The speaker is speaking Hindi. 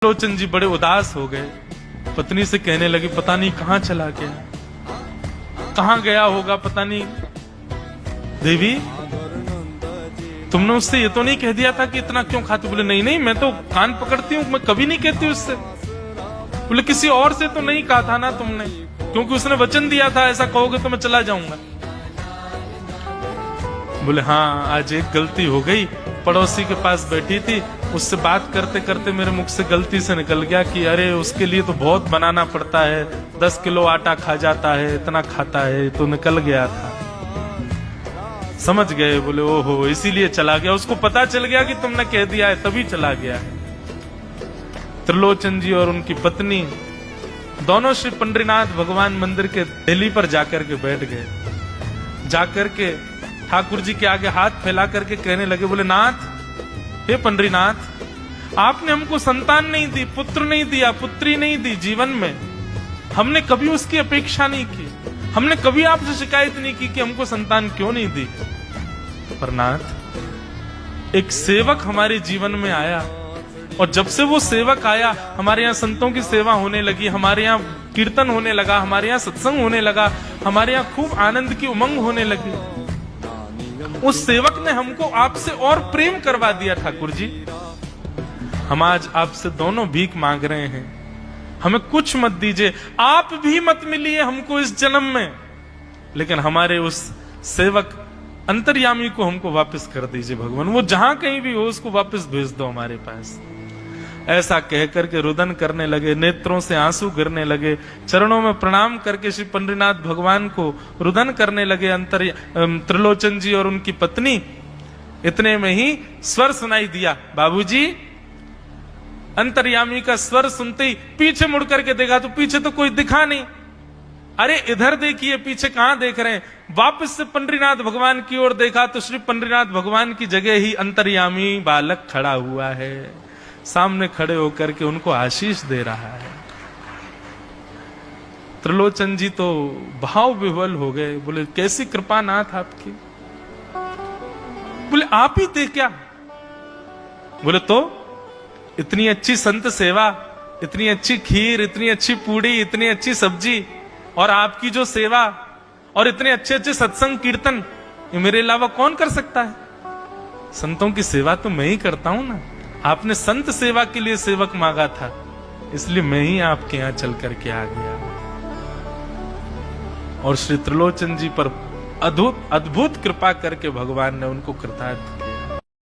त्रिलोचन जी बड़े उदास हो गए। पत्नी से कहने लगी, पता नहीं कहां चला गया, कहां गया होगा, पता नहीं। देवी, तुमने उससे ये तो नहीं कह दिया था कि इतना क्यों खाती? बोले नहीं नहीं, मैं तो कान पकड़ती हूँ, मैं कभी नहीं कहती उससे। बोले किसी और से तो नहीं कहा था ना तुमने, क्योंकि उसने वचन दिया था ऐसा कहोगे तो मैं चला जाऊंगा। बोले हाँ, आज एक गलती हो गई। पड़ोसी के पास बैठी थी, उससे बात करते करते मेरे मुख से गलती से निकल गया कि अरे उसके लिए तो बहुत बनाना पड़ता है, 10 किलो आटा खा जाता है, इतना खाता है, तो निकल गया था। समझ गए? बोले ओहो, इसीलिए चला गया। उसको पता चल गया कि तुमने कह दिया है, तभी चला गया है। त्रिलोचन जी और उनकी पत्नी दोनों श्री पंडरीनाथ भगवान मंदिर के डेली पर जाकर के बैठ गए। जाकर के ठाकुर जी के आगे हाथ फैला करके कहने लगे, बोले नाथ, हे पंडरीनाथ, आपने हमको संतान नहीं दी, पुत्र नहीं दिया, पुत्री नहीं दी जीवन में। हमने कभी उसकी अपेक्षा नहीं की, हमने कभी आपसे शिकायत नहीं की कि हमको संतान क्यों नहीं दी। पर नाथ, एक सेवक हमारे जीवन में आया, और जब से वो सेवक आया, हमारे यहाँ संतों की सेवा होने लगी, हमारे यहाँ कीर्तन होने लगा, हमारे यहाँ सत्संग होने लगा, हमारे यहाँ खूब आनंद की उमंग होने लगी। उस सेवक ने हमको आपसे और प्रेम करवा दिया। ठाकुर जी, हम आज आपसे दोनों भीख मांग रहे हैं, हमें कुछ मत दीजिए, आप भी मत मिलिए हमको इस जन्म में, लेकिन हमारे उस सेवक अंतर्यामी को हमको वापस कर दीजिए भगवान। वो जहां कहीं भी हो उसको वापस भेज दो हमारे पास। ऐसा कह करके रुदन करने लगे, नेत्रों से आंसू गिरने लगे, चरणों में प्रणाम करके श्री पंडरीनाथ भगवान को रुदन करने लगे त्रिलोचन जी और उनकी पत्नी। इतने में ही स्वर सुनाई दिया, बाबूजी। अंतर्यामी का स्वर सुनते ही पीछे मुड़ करके देखा तो पीछे तो कोई दिखा नहीं। अरे इधर देखिए, पीछे कहां देख रहे हैं? वापस से पंडरीनाथ भगवान की ओर देखा तो श्री पंडरीनाथ भगवान की जगह ही अंतर्यामी बालक खड़ा हुआ है, सामने खड़े होकर के उनको आशीष दे रहा है। त्रिलोचन जी तो भाव विह्वल हो गए। बोले कैसी कृपा नाथ आपकी। बोले आप ही थे क्या? बोले तो इतनी अच्छी संत सेवा, इतनी अच्छी खीर, इतनी अच्छी पूड़ी, इतनी अच्छी सब्जी, और आपकी जो सेवा, और इतने अच्छे अच्छे सत्संग कीर्तन, ये मेरे अलावा कौन कर सकता है? संतों की सेवा तो मैं ही करता हूं ना। आपने संत सेवा के लिए सेवक मांगा था, इसलिए मैं ही आपके यहां चल करके आ गया। और श्री त्रिलोचन जी पर अद्भुत कृपा करके भगवान ने उनको कृतार्थ किया।